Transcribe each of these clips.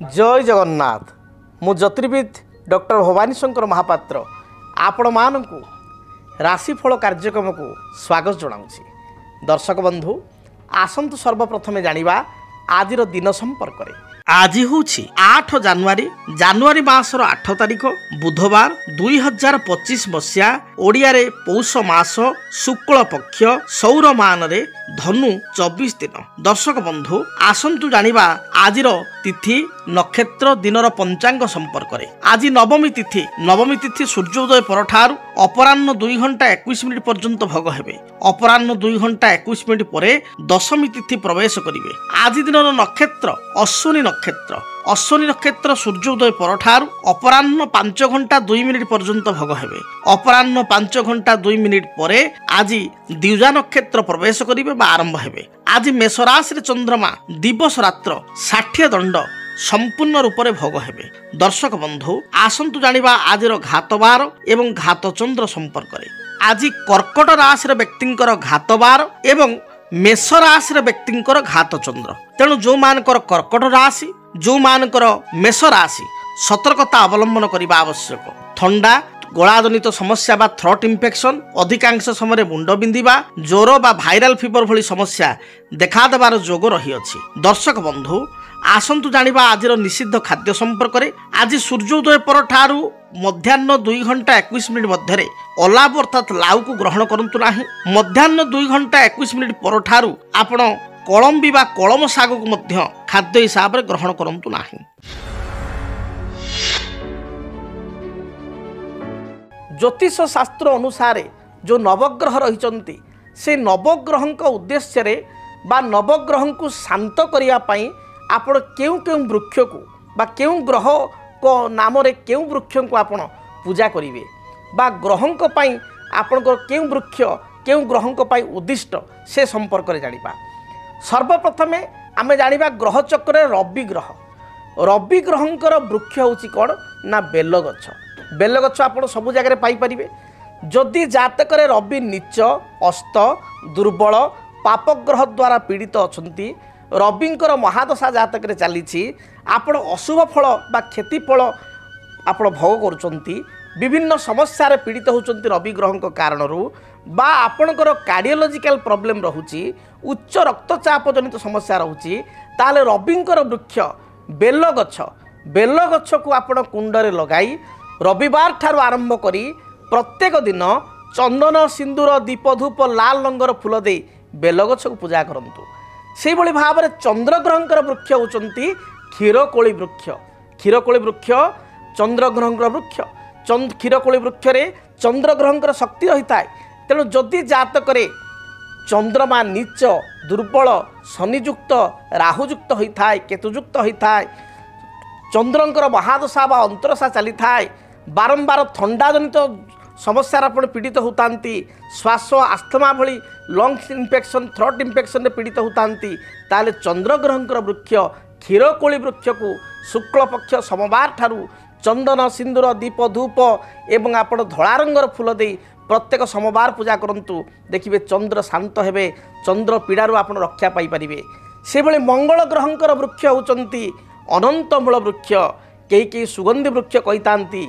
जय जगन्नाथ। मु ज्योतिर्विद डॉक्टर भवानी शंकर महापात्र आपण मानकु राशिफल कार्यक्रम को स्वागत जनाऊँगी। दर्शक बंधु आसंतु सर्वप्रथमे जानिबा आज दिन संपर्क में। आज हूँ 8 जानुआरी जानुआरी मासर 8 तारिख बुधवार 2025 मसीहा ओडिया रे पौष मास शुक्ल पक्ष सौरमान रे धनु 24 दिन। दर्शक बंधु आसंतु जानिबा आजिर तिथि नक्षत्र दिनर पंचांग संपर्क में। आज नवमी तिथि सूर्योदय परठारु अपराह्न 2 घंटा 21 मिनिट पर्यंत भोग हेबे। अपराह्न 2 घंटा 21 मिनिट परे दशमी तिथि प्रवेश करिवे। आज दिनर नक्षत्र अश्विनी नक्षत्र सूर्योदय परठारु अपराह्न 5 घंटा 2 मिनिट पर्यंत भोग हेबे। अपराह्न 5 घंटा 2 मिनिट परे आज द्विजा नक्षत्र प्रवेश करिवे बा आरंभ हेबे। आज मेष राशि रे चंद्रमा दिवस रात्र 60 दंड संपूर्ण रूप से भोग हेबे। दर्शक बंधु आसंतु जानिबा आजिर घातबार एवं घात चंद्र संपर्क में। आज कर्कट राशि व्यक्तिंकर घातबार एवं मेष राशि व्यक्तिंकर घात चंद्र। तेणु जो मानकर कर्कट राशि जो मानकर मेष राशि सतर्कता अवलंबन करने आवश्यक। ठंडा गलाजनित समस्या बा थ्रोट इन्फेक्शन अधिकांश समय मुंड बिंधिबा ज्वर बा भाइराल फीवर भली समस्या देखा देवार जोग रही अछि। दर्शक बंधु आसंतु जानिबा आजिर निषिद्ध खाद्य संपर्क में। आज सूर्योदय पर ठारू मध्याह्न 2 घंटा 21 मिनिट मध्य अलाव अर्थात लाउ को ग्रहण करंतु नाही। मध्याह्न 2 घंटा 21 मिनिट पर ठारू आपण कलम्बी बा कलम शाग को मध्य खाद्य हिसाब रे ग्रहण करंतु नाही। ज्योतिष शास्त्र अनुसार जो नवग्रह रही से नवग्रह उद्देश्य रे बा नवग्रह को शांत करिया पई आपण केउ वृक्ष को बा केउ ग्रह को नाम रे केउ वृक्ष को आपण पूजा करिवे बा ग्रह को पई आपणकर केउ वृक्ष केउ ग्रह को पई उद्दिष्ट से संपर्क रे जानिबा। सर्वप्रथमे आमे जानिबा ग्रह चक्र रवि ग्रहंकर वृक्ष होची कोन ना बेल गछ। बेल गछ आपण सब जगह पाई परिबे। जदि जातक रे रवि नीच अस्त दुर्बल पापग्रह द्वारा पीड़ित अछंती रविंकर महादशा जातक रे चली आपण अशुभ फल बा क्षति फल आपण भोग करुचंती विभिन्न समस्या रे पीड़ित होचंती रवि ग्रह कारण बा आपणकर कार्डियोलॉजिकल प्रॉब्लम रहुची उच्च रक्तचाप जनित समस्या रहुची ताले रविंकर वृक्ष बेल गछ को आपण कुंडरे लगाई रविवार ठारू आरंभ करी प्रत्येक दिन चंदन सिंदूर दीप धूप लाल रंगर फूल दे बेल गछ को पूजा करंतु। से भली भाव में चंद्रग्रहंकर वृक्ष होचंती क्षीरकोली वृक्ष। क्षीरकोली वृक्ष चंद्रग्रहंकर वृक्ष। क्षीरकोली वृक्ष रे चंद्रग्रहंकर शक्ति रही थाए। तेणु जदि जातक रे चंद्रमा नीच दुर्बल शनियुक्त राहुयुक्त होता है केतुयुक्त होता है चंद्रंकर महादशा बा अंतरशा चली थाए बारंबार थंडा जनित समस्या आपण पीड़ित होता श्वास आस्थमा भली लंग्स इन्फेक्शन थ्रोट इन्फेक्शन पीड़ित होता ताले चंद्रग्रहंकर वृक्ष क्षीरकोली वृक्ष को शुक्ल पक्ष सोमवार ठारू चंदन सिंदूर दीप धूप एवं आपण धला रंगर फूल दे प्रत्येक सोमवार पूजा करंतु। देखिए चंद्र शांत हेबे चंद्र पीड़ारू आपण रक्षा पाई परिबे। से भली मंगल ग्रहंकर वृक्ष होचंती अनंतमूल वृक्ष कई सुगंधी वृक्ष कहितांती।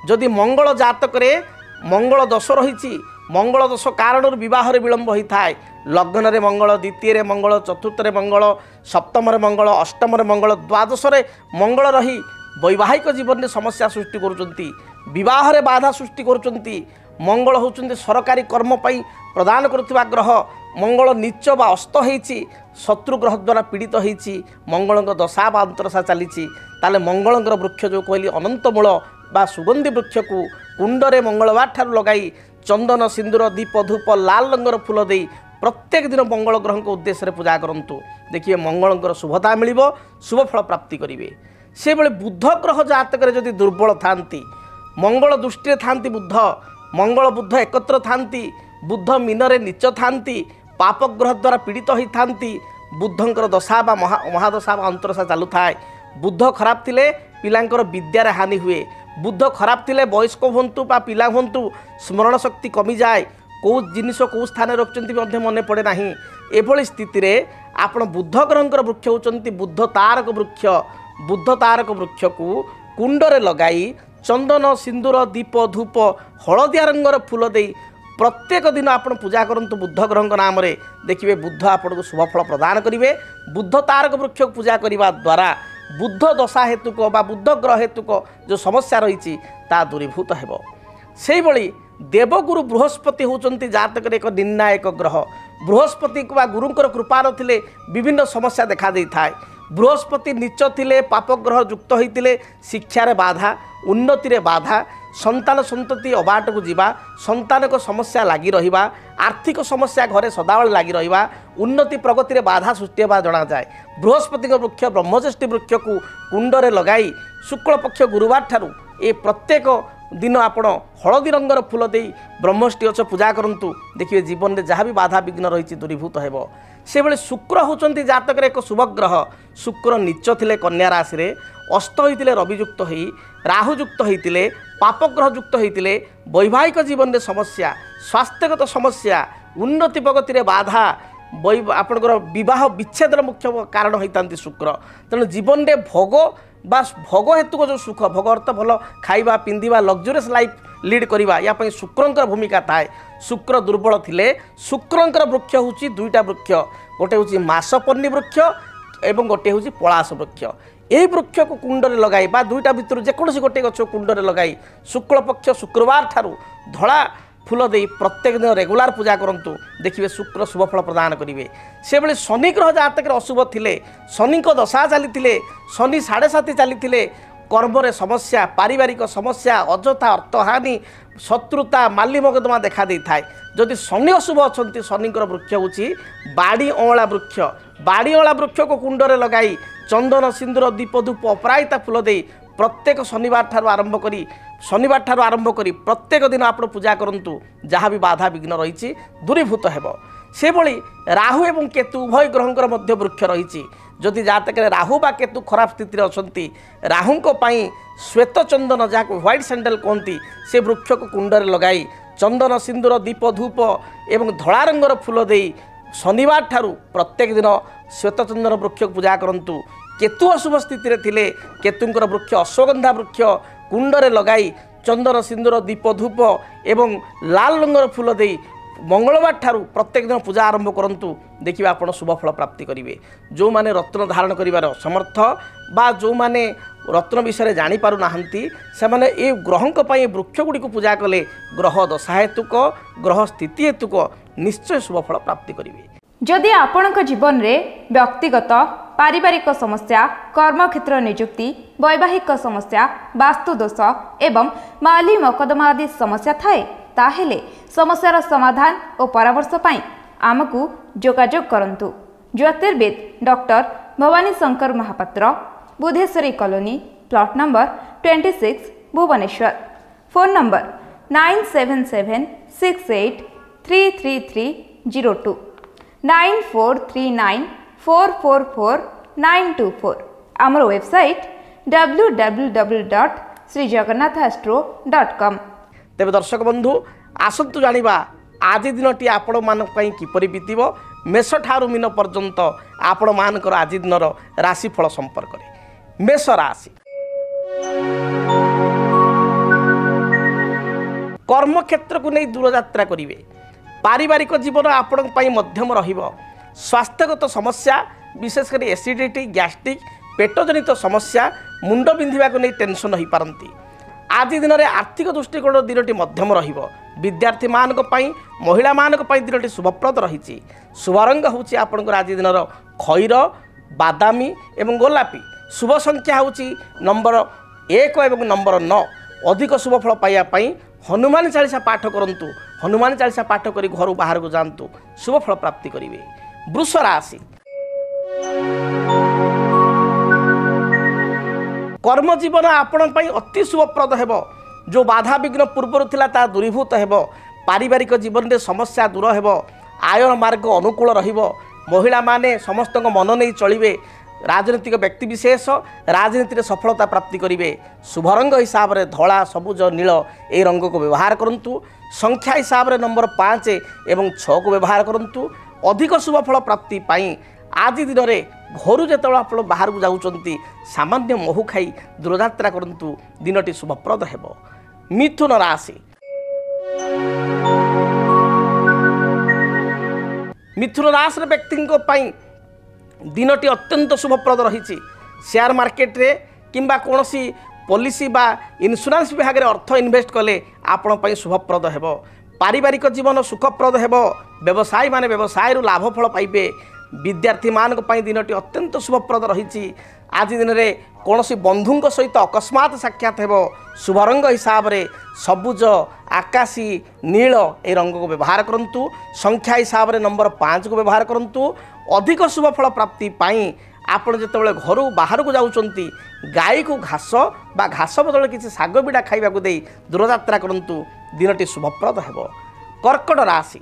जदि मंगल जातक रे मंगल दोष रही मंगल दोष कारण विवाह विलंब होता है। लग्न रे मंगल द्वितीय रे मंगल चतुर्थ रे मंगल सप्तम रे मंगल अष्टम रे मंगल द्वादश रे मंगल रही वैवाहिक जीवन में समस्या सृष्टि करुचंती विवाह रे बाधा सृष्टि करुचंती। मंगल होचंती सरकारी कर्म पई प्रदान करुवा ग्रह। मंगल नीच बा अस्त होईची शत्रु ग्रह द्वारा पीड़ित होईची मंगल दशा बा अंतरशा चली ताले मंगल वृक्ष जो कहली अनंतमूल बा सुगंधी वृक्ष को कुंडरे मंगलवार ठारू लगाई चंदन सिंदूर दीप धूप लाल रंगर फूल दे प्रत्येक दिन मंगल ग्रह को उद्देश्य पूजा करंतु। देखिए मंगलंकर शुभता मिलिबो शुभ फल प्राप्ति करिवे। से बेले बुध ग्रह जातक रे जदि दुर्बल थांती मंगल दृष्टि थांती बुध मंगल बुध एकत्र थांती बुध मीनरे नीच थांती पापग्रह द्वारा पीड़ित होई थांती बुधंकर दशा बा महादशा बा अंतरशा चालू थाए। बुध खराब थिले पिलांकर विद्यार हानि हुए। बुध खराब थिले वयस्क हंतु बा पिला हंतु स्मरण शक्ति कमी जाए कौ जिनिस कौ स्थान रखिंट मन पड़े ना। एभली स्थिति रे आपण बुध ग्रहंकर वृक्ष होचंती बुध तारक वृक्ष बुद्ध तारक वृक्ष को कुंडरे लगाई चंदन सिंदूर दीप धूप हलदिया रंगर फूल दे प्रत्येक दिन आप पूजा करंतु बुद्ध ग्रह नाम रे देखिए बुद्ध आपको शुभ फल प्रदान करेंगे। बुद्ध तारक वृक्ष को पूजा करने द्वारा बुद्ध दशा हेतुक बा बुद्ध ग्रह हेतुक जो समस्या रही दूरीभूत हो। से भली देवगुरु बृहस्पति होचंती जातक एक निर्णायक ग्रह। बृहस्पति बा गुरुंकर कृपा नथिले विभिन्न समस्या देखा दे थाए। बृहस्पति नीच थिले पापग्रह युक्त होते शिक्षार बाधा उन्नति रे बाधा संतान संतति अबाट को जीवा संतान को समस्या लगी रहिबा आर्थिक समस्या घरे सदाबल लगी रहिबा उन्नति प्रगति रे बाधा सृष्टि होगा जना जाए। बृहस्पति वृक्ष ब्रह्मज्येष्ठी वृक्ष को कुंडरे लगाई शुक्ल पक्ष गुरुवार ठारू ए प्रत्येक दिन आपण हलदी रंगर फूल दे ब्रह्मष्ठी गछ पूजा करंतु देखिए जीवन में जहाँ भी बाधा विघ्न रही दूरीभूत हो। से बेले शुक्र होचंती जातक एक शुभ ग्रह। शुक्र नीच थिले कन्या राशि रे अस्त होइतिले रवियुक्त होई राहुयुक्त होइतिले पापग्रह युक्त होइतिले वैवाहिक जीवन में समस्या स्वास्थ्यगत समस्या उन्नति प्रगति रे बाधा आपणकर विवाह विच्छेदर मुख्य कारण होता शुक्र। तेणु जीवन में भोग बा भोग हेतुक जो सुख भोग अर्थ भल खाइबा पिंधिबा लग्जरियस लाइफ लीड करवा या शुक्रंकर भूमिका थाए। शुक्र दुर्बल थिले शुक्रंकर वृक्ष होची दुईटा वृक्ष गोटे होची मासपन्नी वृक्ष एवं गोटे होची पलाश वृक्ष। यही वृक्ष को कुंडरे लगाई बा दुईटा भितर जेकोसी गोटे गछ कुंडरे लगाई शुक्ल पक्ष शुक्रवार ठारू धड़ा फूल दे प्रत्येक दिन रेगुलार पूजा करंतु देखिए शुक्र शुभ फल प्रदान करेंगे। से बेले शनि ग्रह जातक अशुभ थिले शनि को दशा चली शनि 7.5 चली कर्म रे समस्या पारिवारिक समस्या अजथा अर्थहानि शत्रुता माली मकदमा देखा दे थाए। जदि शनि अशुभ अच्छा शनिकर वृक्ष होची बाड़ी अँला वृक्ष। बाड़ी अँला वृक्ष को कुंडरे लगाई चंदन सिंदूर दीप धूप अपराजिता फूल दे प्रत्येक शनिवार ठारू आरंभ करी प्रत्येक दिन आप पूजा करंतु जहाँ भी बाधा विघ्न रही दूरीभूत हो। से भली राहु एवं केतु उभय ग्रहंकर मध्य वृक्ष रही जदि जातक राहु बा केतु खराब स्थिति अच्छी राहुंको पाई श्वेत चंदन जहाँ व्हाइट सैंडल कहती से वृक्ष को कुंडरे लगाई चंदन सिंदूर दीप धूप एवं धला रंगर फूल दे शनिवार ठारू प्रत्येक दिन श्वेत चंदन वृक्ष को पूजा करंतु। केतु अशुभ स्थिति रे थिले केतुंकर वृक्ष अश्वगंधा वृक्ष कुंडरे लगाई चंदन सिंदूर दीप धूप एवं लाल रंगर फूल दे मंगलवार ठारू प्रत्येक दिन पूजा आरंभ करंतु देखिए आप शुभ फल प्राप्ति करेंगे। जो माने रत्न धारण करिवार असमर्थ बा जो माने रत्न विषय जानी पारु नाहंती से माने ए ग्रहंक पई वृक्ष गुडी को पूजा कले ग्रह दशा हेतुक ग्रह स्थिति हेतुक निश्चय शुभ फल प्राप्ति करेंगे। जदि आपणक जीवन में व्यक्तिगत पारिवारिक समस्या कर्मक्षेत्र नियुक्ति वैवाहिक समस्या वास्तु दोष एवं माली मकदमा आदि समस्या थाए ताहेले समस्यार समाधान और परामर्श पाई आमको जोगाजोग करंतु। ज्योतिर्वेद doctor Bhabani Shankar Mahapatra Budheswari colony plot number 26 Bhubaneswar. Phone number 9776833302 9439444924। आमर वेबसाइट www.srijagannathastro.com। तेरे दर्शक बंधु आसतु जानिबा आज दिनटी आपण मानक पई किपरि बीतिबो मेष ठारू मीन पर्यंत आपण मानकर आज दिनर राशिफल संपर्क रे। मेष राशि कर्म क्षेत्र को नहीं दूर यात्रा करिवे। पारिवारिक जीवन आपण पई मध्यम रहिबो। स्वास्थ्यगत समस्या विशेषकर एसिडिटी गैस्ट्रिक पेट जनित समस्या मुंड बिंधिबा को नहीं टेंशन हो पारंती। आज दिन में आर्थिक दृष्टिकोण दिनटी मध्यम रहिबो। विद्यार्थी मानक पई महिला मानक पई दिनटी शुभप्रद रही। शुभ रंग होची आपनकर आज दिनर खैर बादामी एवं गोलापी। शुभ संख्या होची नंबर 1 एवं नंबर 9। अधिक शुभ फल पाइबा पई हनुमान चालीसा पाठ करंतु। हनुमान चालीसा पाठ करी घर बाहर को जांतु शुभ फल प्राप्ति करिवे। वृष राशि कर्म जीवन आपण पई अति शुभप्रद हेबो। जो बाधा विघ्न पूर्वर थिला ता दूरीभूत हेबो। पारिवारिक जीवन में समस्या दूर हेबो। आय मार्ग अनुकूल रहिबो। महिला माने समस्त मन नहीं चलिबे। राजनीतिक व्यक्तिविशेष राजनीति सफलता प्राप्ति करेंगे। शुभ रंग हिसाब से धला सबुज नील ए रंग को व्यवहार करंतु। संख्या हिसाब से नंबर 5 एवं 6 को व्यवहार करंतु। अधिक शुभ फल प्राप्ति पाई आज दिन में ଘରୁ ଯେତେବେଳେ ଆପଣ ବାହାରକୁ ଯାଉଛନ୍ତି ସାମାନ୍ୟ ମହୁ ଖାଇ ଦୂରଯାତ୍ରା କରନ୍ତୁ, ଦିନଟି ଶୁଭପ୍ରଦ ହେବ। ମିଥୁନ ରାଶି। ମିଥୁନ ରାଶିର ବ୍ୟକ୍ତିଙ୍କ ପାଇଁ ଦିନଟି ଅତ୍ୟନ୍ତ ଶୁଭପ୍ରଦ ରହିଛି। ସେୟାର ମାର୍କେଟରେ କିମ୍ବା କୌଣସି ପଲିସି ବା ଇନ୍ସୁରାନ୍ସ ବିଭାଗରେ ଅର୍ଥ ଇନଭେଷ୍ଟ କଲେ ଆପଣ ପାଇଁ ଶୁଭପ୍ରଦ ହେବ। ପାରିବାରିକ ଜୀବନ ସୁଖପ୍ରଦ ହେବ। ବ୍ୟବସାୟୀମାନେ ବ୍ୟବସାୟରୁ ଲାଭ ଫଳ ପାଇବେ। ବିଦ୍ୟାର୍ଥୀମାନଙ୍କ ପାଇଁ ଦିନଟି ଅତ୍ୟନ୍ତ ଶୁଭପ୍ରଦ ରହିଛି। ଆଜି ଦିନରେ କୌଣସି ବନ୍ଧୁଙ୍କ ସହିତ ଅକସ୍ମାତ୍ ସାକ୍ଷାତ ହେବ। ଶୁଭ ରଙ୍ଗ ହିସାବରେ ସବୁଜ, ଆକାଶୀ, ନୀଳ ଏହି ରଙ୍ଗକୁ ବ୍ୟବହାର କରନ୍ତୁ। ସଂଖ୍ୟା ହିସାବରେ ନମ୍ବର 5କୁ ବ୍ୟବହାର କରନ୍ତୁ। ଅଧିକ ଶୁଭ ଫଳ ପ୍ରାପ୍ତି ପାଇଁ ଆପଣ ଯେତେବେଳେ ଘରୁ ବାହାରକୁ ଯାଉଛନ୍ତି ଗାଈକୁ ଘାସ ବା ଘାସ ବଦଳରେ କିଛି ଶାଗ ବିଡ଼ା ଖାଇବାକୁ ଦେଇ ଦୂରଯାତ୍ରା କରନ୍ତୁ, ଦିନଟି ଶୁଭପ୍ରଦ ହେବ। କର୍କଟ ରାଶି।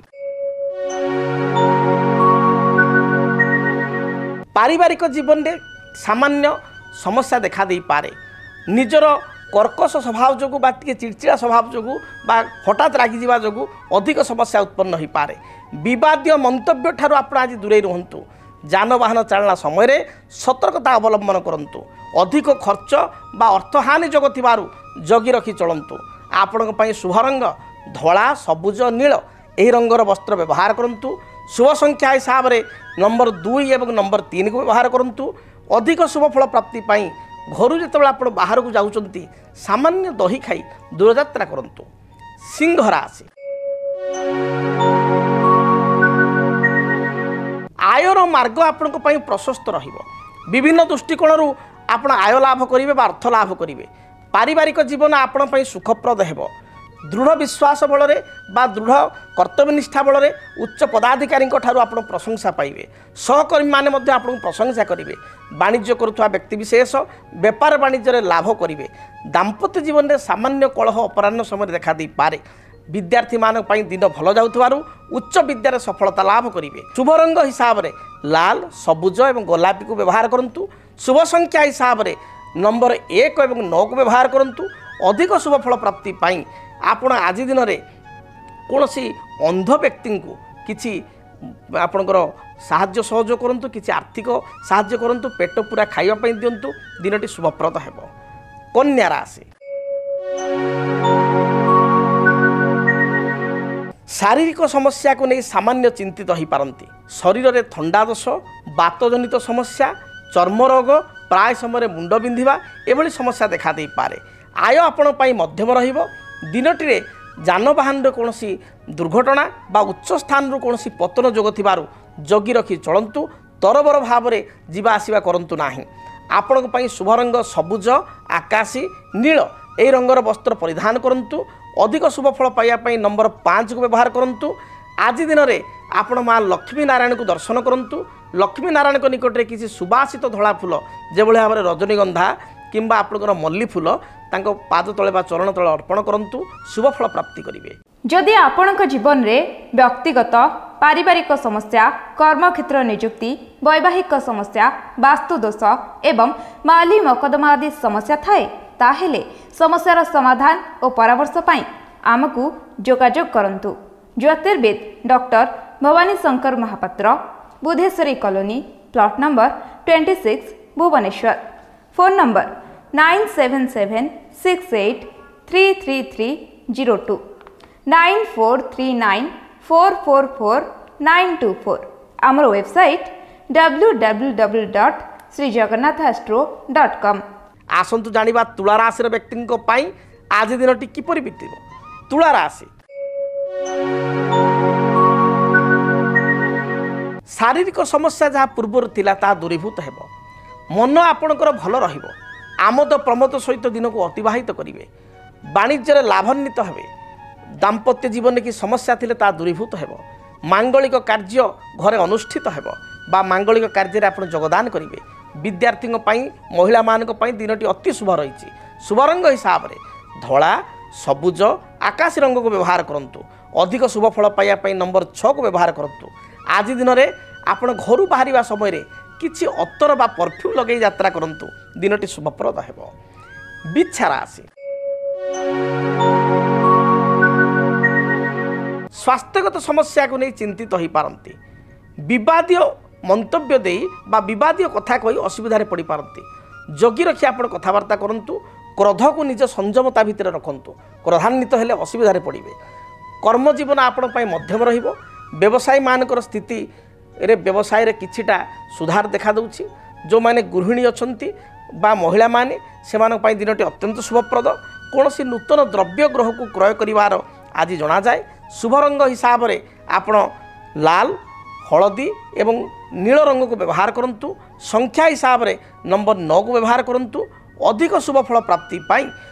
ପାରିବାରିକ ଜୀବନରେ ସାମାନ୍ୟ ସମସ୍ୟା ଦେଖା ଦେଇପାରେ। ନିଜର କର୍କଶ ସ୍ୱଭାବ ଯୋଗୁଁ ବା ଟିକେ ଚିଡ଼ଚିଡ଼ା ସ୍ୱଭାବ ଯୋଗୁଁ ବା ହଠାତ୍ ରାଗିଯିବା ଯୋଗୁଁ ଅଧିକ ସମସ୍ୟା ଉତ୍ପନ୍ନ ହୋଇପାରେ। ବିବାଦୀୟ ମନ୍ତବ୍ୟ ଠାରୁ ଆପଣ ଆଜି ଦୂରେଇ ରୁହନ୍ତୁ। ଯାନବାହନ ଚାଳନା ସମୟରେ ସତର୍କତା ଅବଲମ୍ବନ କରନ୍ତୁ। ଅଧିକ ଖର୍ଚ୍ଚ ବା ଅର୍ଥହାନି ଯୋଗ ଥିବାରୁ ଜଗି ରଖି ଚଳନ୍ତୁ। ଆପଣଙ୍କ ପାଇଁ ଶୁଭ ରଙ୍ଗ ଧଳା, ସବୁଜ, ନୀଳ ଏହି ରଙ୍ଗର ବସ୍ତ୍ର ବ୍ୟବହାର କରନ୍ତୁ। ଶୁଭ ସଂଖ୍ୟା ହିସାବରେ ନମ୍ବର 2 ଏବଂ ନମ୍ବର 3କୁ ବ୍ୟବହାର କରନ୍ତୁ। ଅଧିକ ଶୁଭ ଫଳ ପ୍ରାପ୍ତି ପାଇଁ ଘରୁ ଯେତେବେଳେ ଆପଣ ବାହାରକୁ ଯାଉଛନ୍ତି ସାମାନ୍ୟ ଦହି ଖାଇ ଦୂରଯାତ୍ରା କରନ୍ତୁ। ସିଂହ ରାଶି। ଆୟର ମାର୍ଗ ଆପଣଙ୍କ ପାଇଁ ପ୍ରଶସ୍ତ ରହିବ। ବିଭିନ୍ନ ଦୃଷ୍ଟିକୋଣରୁ ଆପଣ ଆୟ ଲାଭ କରିବେ ବା ଅର୍ଥ ଲାଭ କରିବେ। ପାରିବାରିକ ଜୀବନ ଆପଣ ପାଇଁ ସୁଖପ୍ରଦ ହେବ। ଦୃଢ଼ ବିଶ୍ୱାସ ବଳରେ ବା ଦୃଢ଼ କର୍ତ୍ତବ୍ୟନିଷ୍ଠା ବଳରେ ଉଚ୍ଚ ପଦାଧିକାରୀଙ୍କ ଠାରୁ ଆପଣ ପ୍ରଶଂସା ପାଇବେ। ସହକର୍ମୀମାନେ ମଧ୍ୟ ଆପଣଙ୍କୁ ପ୍ରଶଂସା କରିବେ। ବାଣିଜ୍ୟ କରୁଥିବା ବ୍ୟକ୍ତିବିଶେଷ ବେପାର ବାଣିଜ୍ୟରେ ଲାଭ କରିବେ। ଦାମ୍ପତ୍ୟ ଜୀବନରେ ସାମାନ୍ୟ କଳହ ଅପରାହ୍ନ ସମୟରେ ଦେଖାଦେଇପାରେ। ବିଦ୍ୟାର୍ଥୀମାନଙ୍କ ପାଇଁ ଦିନ ଭଲ ଯାଉଥିବାରୁ ଉଚ୍ଚ ବିଦ୍ୟାରେ ସଫଳତା ଲାଭ କରିବେ। ଶୁଭ ରଙ୍ଗ ହିସାବରେ ଲାଲ, ସବୁଜ ଏବଂ ଗୋଲାପୀକୁ ବ୍ୟବହାର କରନ୍ତୁ। ଶୁଭ ସଂଖ୍ୟା ହିସାବରେ ନମ୍ବର 1 ଏବଂ 9କୁ ବ୍ୟବହାର କରନ୍ତୁ। ଅଧିକ ଶୁଭ ଫଳ ପ୍ରାପ୍ତି ପାଇଁ ଆପଣ ଆଜି ଦିନରେ କୌଣସି ଅନ୍ଧ ବ୍ୟକ୍ତିଙ୍କୁ କିଛି ଆପଣଙ୍କର ସାହାଯ୍ୟ ସହଯୋଗ କରନ୍ତୁ। କିଛି ଆର୍ଥିକ ସାହାଯ୍ୟ କରନ୍ତୁ। ପେଟ ପୁରା ଖାଇବା ପାଇଁ ଦିଅନ୍ତୁ। ଦିନଟି ଶୁଭପ୍ରଦ ହେବ। କନ୍ୟା ରାଶି। ଶାରୀରିକ ସମସ୍ୟାକୁ ନେଇ ସାମାନ୍ୟ ଚିନ୍ତିତ ହୋଇପାରନ୍ତି। ଶରୀରରେ ଥଣ୍ଡା ଦୋଷ, ବାତଜନିତ ସମସ୍ୟା, ଚର୍ମରୋଗ, ପ୍ରାୟ ସମୟରେ ମୁଣ୍ଡ ବିନ୍ଧିବା ଏଭଳି ସମସ୍ୟା ଦେଖା ଦେଇପାରେ। ଆୟ ଆପଣ ପାଇଁ ମଧ୍ୟମ ରହିବ। ଦିନଟିରେ ଯାନବାହନରେ କୌଣସି ଦୁର୍ଘଟଣା ବା ଉଚ୍ଚ ସ୍ଥାନରୁ କୌଣସି ପତନ ଯୋଗ ଥିବାରୁ ଜଗି ରଖି ଚଳନ୍ତୁ। ତରବର ଭାବରେ ଯିବା ଆସିବା କରନ୍ତୁ ନାହିଁ। ଆପଣଙ୍କ ପାଇଁ ଶୁଭ ରଙ୍ଗ ସବୁଜ, ଆକାଶୀ, ନୀଳ ଏହି ରଙ୍ଗର ବସ୍ତ୍ର ପରିଧାନ କରନ୍ତୁ। ଅଧିକ ଶୁଭ ଫଳ ପାଇବା ପାଇଁ ନମ୍ବର 5କୁ ବ୍ୟବହାର କରନ୍ତୁ। ଆଜି ଦିନରେ ଆପଣ ମା ଲକ୍ଷ୍ମୀ ନାରାୟଣଙ୍କୁ ଦର୍ଶନ କରନ୍ତୁ। ଲକ୍ଷ୍ମୀ ନାରାୟଣଙ୍କ ନିକଟରେ କିଛି ସୁବାସିତ ଧଳା ଫୁଲ ଯେଭଳି ଭାବରେ ରଜନୀଗନ୍ଧା କିମ୍ବା ଆପଣଙ୍କର ମଲ୍ଲି ଫୁଲ ତାଙ୍କ ପାଦ ତଳେ ବା ଚରଣ ତଳେ ଅର୍ପଣ କରନ୍ତୁ। ଶୁଭ ଫଳ ପ୍ରାପ୍ତି କରିବେ। ଯଦି ଆପଣଙ୍କ ଜୀବନରେ ବ୍ୟକ୍ତିଗତ ପାରିବାରିକ ସମସ୍ୟା, କର୍ମକ୍ଷେତ୍ର ନିଯୁକ୍ତି, ବୈବାହିକ ସମସ୍ୟା, ବାସ୍ତୁ ଦୋଷ ଏବଂ ମାଲି ମକଦ୍ଦମା ଆଦି ସମସ୍ୟା ଥାଏ, ତାହେଲେ ସମସ୍ୟାର ସମାଧାନ ଓ ପରାମର୍ଶ ପାଇଁ ଆମକୁ ଯୋଗାଯୋଗ କରନ୍ତୁ। ଜ୍ୟୋତିର୍ବିଦ doctor Bhabani Shankar Mahapatra, Budheswari colony, plot number 26, Bhubaneswar. Phone number 9776833302 9439444924। ଆମର ୱେବସାଇଟ୍ www.srijagannathastro.com। ଆସନ୍ତୁ ଜାଣିବା ତୁଳା ରାଶିର ବ୍ୟକ୍ତିଙ୍କ ପାଇଁ ଆଜି ଦିନଟି କିପରି ବିତିବ। ତୁଳା ରାଶି। ଶାରୀରିକ ସମସ୍ୟା ଯାହା ପୂର୍ବରୁ ଥିଲା ତାହା ଦୂରୀଭୂତ ହେବ। ମନ ଆପଣଙ୍କର ଭଲ ରହିବ। ଆମୋଦ ପ୍ରମୋଦ ସହିତ ଦିନକୁ ଅତିବାହିତ କରିବେ। ବାଣିଜ୍ୟରେ ଲାଭାନ୍ୱିତ ହେବେ। ଦାମ୍ପତ୍ୟ ଜୀବନରେ କି ସମସ୍ୟା ଥିଲେ ତାହା ଦୂରୀଭୂତ ହେବ। ମାଙ୍ଗଳିକ କାର୍ଯ୍ୟ ଘରେ ଅନୁଷ୍ଠିତ ହେବ ବା ମାଙ୍ଗଳିକ କାର୍ଯ୍ୟରେ ଆପଣ ଯୋଗଦାନ କରିବେ। ବିଦ୍ୟାର୍ଥୀଙ୍କ ପାଇଁ, ମହିଳାମାନଙ୍କ ପାଇଁ ଦିନଟି ଅତି ଶୁଭ ରହିଛି। ଶୁଭ ରଙ୍ଗ ହିସାବରେ ଧଳା, ସବୁଜ, ଆକାଶୀ ରଙ୍ଗକୁ ବ୍ୟବହାର କରନ୍ତୁ। ଅଧିକ ଶୁଭ ଫଳ ପାଇବା ପାଇଁ ନମ୍ବର 6କୁ ବ୍ୟବହାର କରନ୍ତୁ। ଆଜି ଦିନରେ ଆପଣ ଘରୁ ବାହାରିବା ସମୟରେ କିଛି ଅତର ବା ପରଫ୍ୟୁମ୍ ଲଗାଇ ଯାତ୍ରା କରନ୍ତୁ। ଦିନଟି ଶୁଭପ୍ରଦ ହେବ। ବିଛା ରାଶି। ସ୍ୱାସ୍ଥ୍ୟଗତ ସମସ୍ୟାକୁ ନେଇ ଚିନ୍ତିତ ହୋଇପାରନ୍ତି। ବିବାଦୀୟ ମନ୍ତବ୍ୟ ଦେଇ ବା ବିବାଦୀୟ କଥା କହି ଅସୁବିଧାରେ ପଡ଼ିପାରନ୍ତି। ଜଗି ରଖି ଆପଣ କଥାବାର୍ତ୍ତା କରନ୍ତୁ। କ୍ରୋଧକୁ ନିଜ ସଂଯମତା ଭିତରେ ରଖନ୍ତୁ। କ୍ରୋଧାନ୍ୱିତ ହେଲେ ଅସୁବିଧାରେ ପଡ଼ିବେ। କର୍ମଜୀବନ ଆପଣଙ୍କ ପାଇଁ ମଧ୍ୟମ ରହିବ। ବ୍ୟବସାୟୀମାନଙ୍କର ସ୍ଥିତିରେ ବ୍ୟବସାୟରେ କିଛିଟା ସୁଧାର ଦେଖାଦେଉଛି। ଯେଉଁମାନେ ଗୃହିଣୀ ଅଛନ୍ତି ବା ମହିଳାମାନେ ସେମାନଙ୍କ ପାଇଁ ଦିନଟି ଅତ୍ୟନ୍ତ ଶୁଭପ୍ରଦ। କୌଣସି ନୂତନ ଦ୍ରବ୍ୟ ଗ୍ରହକୁ କ୍ରୟ କରିବାର ଆଜି ଜଣାଯାଏ। ଶୁଭ ରଙ୍ଗ ହିସାବରେ ଆପଣ ଲାଲ, ହଳଦୀ ଏବଂ ନୀଳ ରଙ୍ଗକୁ ବ୍ୟବହାର କରନ୍ତୁ। ସଂଖ୍ୟା ହିସାବରେ ନମ୍ବର 9କୁ ବ୍ୟବହାର କରନ୍ତୁ। ଅଧିକ ଶୁଭ ଫଳ ପ୍ରାପ୍ତି ପାଇଁ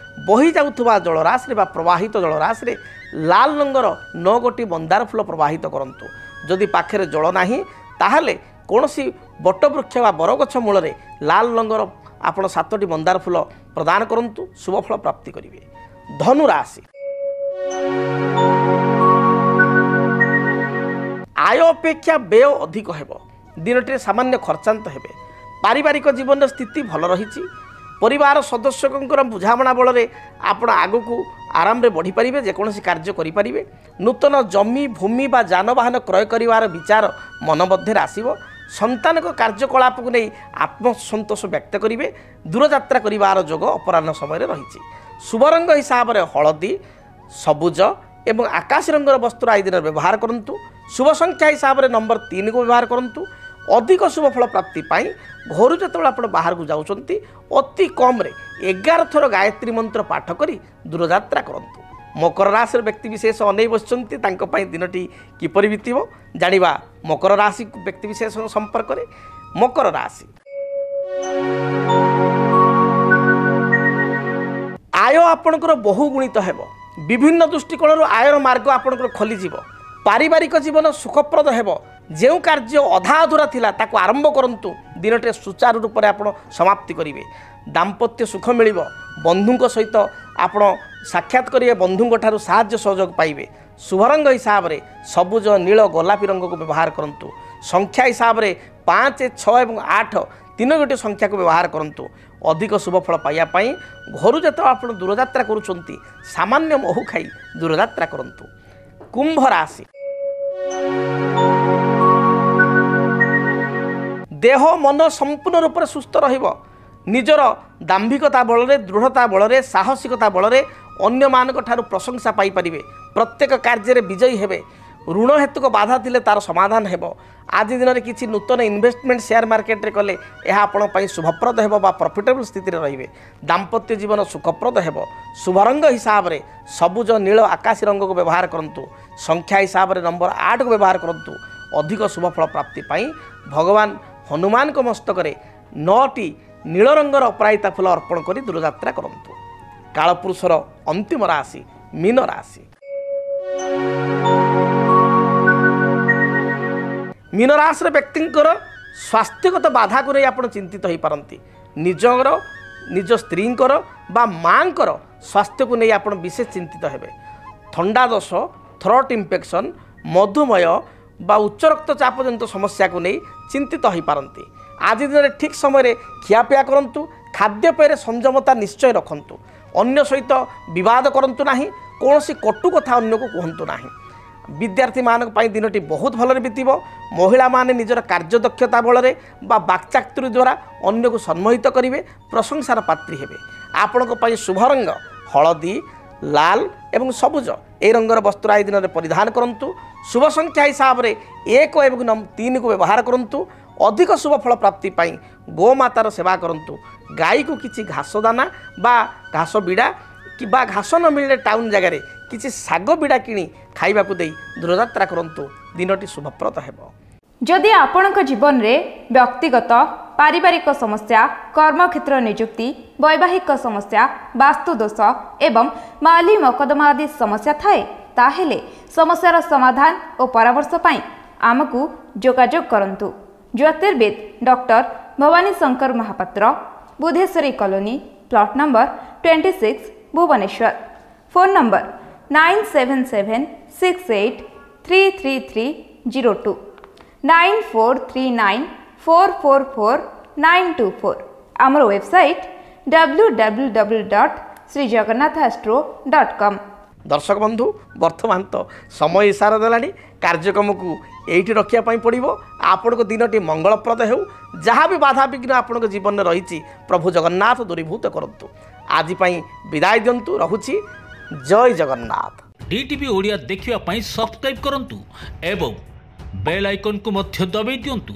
ବହି ଯାଉଥିବା ଜଳରାଶିରେ ବା ପ୍ରବାହିତ ଜଳରାଶିରେ ଲାଲ ରଙ୍ଗର 9ଗୋଟି ମନ୍ଦାର ଫୁଲ ପ୍ରବାହିତ କରନ୍ତୁ। ଯଦି ପାଖରେ ଜଳ ନାହିଁ ତାହେଲେ କୌଣସି ବଟବୃକ୍ଷ ବା ବରଗଛ ମୂଳରେ ଲାଲ ରଙ୍ଗର ଆପଣ 7ଟି ମନ୍ଦାର ଫୁଲ ପ୍ରଦାନ କରନ୍ତୁ। ଶୁଭ ଫଳ ପ୍ରାପ୍ତି କରିବେ। ଧନୁ ରାଶି, ଆୟ ଅପେକ୍ଷା ବ୍ୟୟ ଅଧିକ ହେବ। ଦିନଟିରେ ସାମାନ୍ୟ ଖର୍ଚ୍ଚାନ୍ତ ହେବେ। ପାରିବାରିକ ଜୀବନର ସ୍ଥିତି ଭଲ ରହିଛି। ପରିବାର ସଦସ୍ୟଙ୍କର ବୁଝାମଣା ବଳରେ ଆପଣ ଆଗକୁ ଆରାମରେ ବଢ଼ିପାରିବେ। ଯେକୌଣସି କାର୍ଯ୍ୟ କରିପାରିବେ। ନୂତନ ଜମି ଭୂମି ବା ଯାନବାହନ କ୍ରୟ କରିବାର ବିଚାର ମନ ମଧ୍ୟରେ ଆସିବ। ସନ୍ତାନଙ୍କ କାର୍ଯ୍ୟକଳାପକୁ ନେଇ ଆତ୍ମସନ୍ତୋଷ ବ୍ୟକ୍ତ କରିବେ। ଦୂରଯାତ୍ରା କରିବାର ଯୋଗ ଅପରାହ୍ନ ସମୟରେ ରହିଛି। ଶୁଭ ରଙ୍ଗ ହିସାବରେ ହଳଦୀ, ସବୁଜ ଏବଂ ଆକାଶୀ ରଙ୍ଗର ବସ୍ତ୍ର ଆଦି ଦିନରେ ବ୍ୟବହାର କରନ୍ତୁ। ଶୁଭ ସଂଖ୍ୟା ହିସାବରେ ନମ୍ବର 3କୁ ବ୍ୟବହାର କରନ୍ତୁ। ଅଧିକ ଶୁଭ ଫଳ ପ୍ରାପ୍ତି ପାଇଁ ଘରୁ ଯେତେବେଳେ ଆପଣ ବାହାରକୁ ଯାଉଛନ୍ତି ଅତି କମ୍ରେ 11 ଥର ଗାୟତ୍ରୀ ମନ୍ତ୍ର ପାଠ କରି ଦୂରଯାତ୍ରା କରନ୍ତୁ। ମକର ରାଶିର ବ୍ୟକ୍ତିବିଶେଷ ଅନେଇ ବସିଛନ୍ତି। ତାଙ୍କ ପାଇଁ ଦିନଟି କିପରି ବିତିବ ଜାଣିବା ମକର ରାଶି ବ୍ୟକ୍ତିବିଶେଷ ସମ୍ପର୍କରେ। ମକର ରାଶି, ଆୟ ଆପଣଙ୍କର ବହୁଗୁଣିତ ହେବ। ବିଭିନ୍ନ ଦୃଷ୍ଟିକୋଣରୁ ଆୟର ମାର୍ଗ ଆପଣଙ୍କର ଖୋଲିଯିବ। ପାରିବାରିକ ଜୀବନ ସୁଖପ୍ରଦ ହେବ। ଯେଉଁ କାର୍ଯ୍ୟ ଅଧା ଅଧୁରା ଥିଲା ତାକୁ ଆରମ୍ଭ କରନ୍ତୁ। ଦିନଟିରେ ସୁଚାରୁ ରୂପରେ ଆପଣ ସମାପ୍ତି କରିବେ। ଦାମ୍ପତ୍ୟ ସୁଖ ମିଳିବ। ବନ୍ଧୁଙ୍କ ସହିତ ଆପଣ ସାକ୍ଷାତ କରିବେ। ବନ୍ଧୁଙ୍କ ଠାରୁ ସାହାଯ୍ୟ ସହଯୋଗ ପାଇବେ। ଶୁଭ ରଙ୍ଗ ହିସାବରେ ସବୁଜ, ନୀଳ, ଗୋଲାପୀ ରଙ୍ଗକୁ ବ୍ୟବହାର କରନ୍ତୁ। ସଂଖ୍ୟା ହିସାବରେ 5, 6 ଏବଂ 8 3ଗୋଟି ସଂଖ୍ୟାକୁ ବ୍ୟବହାର କରନ୍ତୁ। ଅଧିକ ଶୁଭ ଫଳ ପାଇବା ପାଇଁ ଘରୁ ଯେତେବେଳେ ଆପଣ ଦୂରଯାତ୍ରା କରୁଛନ୍ତି ସାମାନ୍ୟ ମହୁ ଖାଇ ଦୂରଯାତ୍ରା କରନ୍ତୁ। କୁମ୍ଭ ରାଶି, ଦେହ ମନ ସମ୍ପୂର୍ଣ୍ଣ ରୂପରେ ସୁସ୍ଥ ରହିବ। ନିଜର ଦାମ୍ଭିକତା ବଳରେ, ଦୃଢ଼ତା ବଳରେ, ସାହସିକତା ବଳରେ ଅନ୍ୟମାନଙ୍କ ଠାରୁ ପ୍ରଶଂସା ପାଇପାରିବେ। ପ୍ରତ୍ୟେକ କାର୍ଯ୍ୟରେ ବିଜୟୀ ହେବେ। ଋଣ ହେତୁକ ବାଧା ଥିଲେ ତାର ସମାଧାନ ହେବ। ଆଜି ଦିନରେ କିଛି ନୂତନ ଇନଭେଷ୍ଟମେଣ୍ଟ ସେୟାର ମାର୍କେଟରେ କଲେ ଏହା ଆପଣଙ୍କ ପାଇଁ ଶୁଭପ୍ରଦ ହେବ ବା ପ୍ରଫିଟେବଲ୍ ସ୍ଥିତିରେ ରହିବେ। ଦାମ୍ପତ୍ୟ ଜୀବନ ସୁଖପ୍ରଦ ହେବ। ଶୁଭ ରଙ୍ଗ ହିସାବରେ ସବୁଜ, ନୀଳ, ଆକାଶୀ ରଙ୍ଗକୁ ବ୍ୟବହାର କରନ୍ତୁ। ସଂଖ୍ୟା ହିସାବରେ ନମ୍ବର 8କୁ ବ୍ୟବହାର କରନ୍ତୁ। ଅଧିକ ଶୁଭ ଫଳ ପ୍ରାପ୍ତି ପାଇଁ ଭଗବାନ ହନୁମାନଙ୍କ ମସ୍ତକରେ 9ଟି ନୀଳ ରଙ୍ଗର ଅପରାଜିତା ଫୁଲ ଅର୍ପଣ କରି ଦୂରଯାତ୍ରା କରନ୍ତୁ। କାଳପୁରୁଷର ଅନ୍ତିମ ରାଶି ମୀନ ରାଶି, ମୀନ ରାଶିର ବ୍ୟକ୍ତିଙ୍କର ସ୍ୱାସ୍ଥ୍ୟଗତ ବାଧାକୁ ନେଇ ଆପଣ ଚିନ୍ତିତ ହୋଇପାରନ୍ତି। ନିଜ ସ୍ତ୍ରୀଙ୍କର ବା ମାଙ୍କର ସ୍ୱାସ୍ଥ୍ୟକୁ ନେଇ ଆପଣ ବିଶେଷ ଚିନ୍ତିତ ହେବେ। ଥଣ୍ଡା ଦୋଷ, ଥ୍ରୋଟ୍ ଇନଫେକ୍ସନ୍, ମଧୁମେହ ବା ଉଚ୍ଚ ରକ୍ତଚାପ ଜନିତ ସମସ୍ୟାକୁ ନେଇ ଚିନ୍ତିତ ହୋଇପାରନ୍ତି। ଆଜି ଦିନରେ ଠିକ୍ ସମୟରେ ଖିଆପିଆ କରନ୍ତୁ। ଖାଦ୍ୟପେୟରେ ସଂଯମତା ନିଶ୍ଚୟ ରଖନ୍ତୁ। ଅନ୍ୟ ସହିତ ବିବାଦ କରନ୍ତୁ ନାହିଁ। କୌଣସି କଟୁ କଥା ଅନ୍ୟକୁ କୁହନ୍ତୁ ନାହିଁ। ବିଦ୍ୟାର୍ଥୀମାନଙ୍କ ପାଇଁ ଦିନଟି ବହୁତ ଭଲରେ ବିତିବ। ମହିଳାମାନେ ନିଜର କାର୍ଯ୍ୟଦକ୍ଷତା ବଳରେ ବା ବାକ୍ଚାତୁରୀ ଦ୍ୱାରା ଅନ୍ୟକୁ ସମ୍ମୋହିତ କରିବେ। ପ୍ରଶଂସାର ପାତ୍ରୀ ହେବେ। ଆପଣଙ୍କ ପାଇଁ ଶୁଭ ରଙ୍ଗ ହଳଦୀ, ଲାଲ ଏବଂ ସବୁଜ ଏହି ରଙ୍ଗର ବସ୍ତ୍ର ଆଜି ଦିନରେ ପରିଧାନ କରନ୍ତୁ। ଶୁଭ ସଂଖ୍ୟା ହିସାବରେ 1 ଏବଂ 3କୁ ବ୍ୟବହାର କରନ୍ତୁ। ଅଧିକ ଶୁଭ ଫଳ ପ୍ରାପ୍ତି ପାଇଁ ଗୋମାତାର ସେବା କରନ୍ତୁ। ଗାଈକୁ କିଛି ଘାସ ଦାନା ବା ଘାସ ବିଡ଼ା କିମ୍ବା ଘାସ ନ ମିଳିଲେ ଟାଉନ୍ ଜାଗାରେ କିଛି ଶାଗ ବିଡ଼ା କିଣି ଖାଇବାକୁ ଦେଇ ଦୂରଯାତ୍ରା କରନ୍ତୁ। ଦିନଟି ଶୁଭପ୍ରଦ ହେବ। ଯଦି ଆପଣଙ୍କ ଜୀବନରେ ବ୍ୟକ୍ତିଗତ ପାରିବାରିକ ସମସ୍ୟା, କର୍ମକ୍ଷେତ୍ର ନିଯୁକ୍ତି, ବୈବାହିକ ସମସ୍ୟା, ବାସ୍ତୁଦୋଷ ଏବଂ ମାଲି ମକଦ୍ଦମା ଆଦି ସମସ୍ୟା ଥାଏ ତାହେଲେ ସମସ୍ୟାର ସମାଧାନ ଓ ପରାମର୍ଶ ପାଇଁ ଆମକୁ ଯୋଗାଯୋଗ କରନ୍ତୁ। ଜ୍ୟୋତିର୍ବିଦ doctor Bhabani Shankar Mahapatra, Budheswari colony, plot number 26, Bhubaneswar. Phone number 9776833302 9439444924। ଆମର ୱେବସାଇଟ୍ www.srijagannathastro.com। दर्शक बंधु वर्तमान तो समय इशारा देलानी कार्यक्रम को यही रखापी पड़ो आपण को दिन टी मंगलप्रद हो जहाँ भी बाधा विघ्न आपण जीवन में रही प्रभु जगन्नाथ दूरीभूत करंतु आज विदाय दिंतु रहुछि जय जगन्नाथ। डीटीवी ओडिया देखिवा पई सब्सक्राइब करंतु एवं बेल आइकन को मध्य दबाई दियंतु।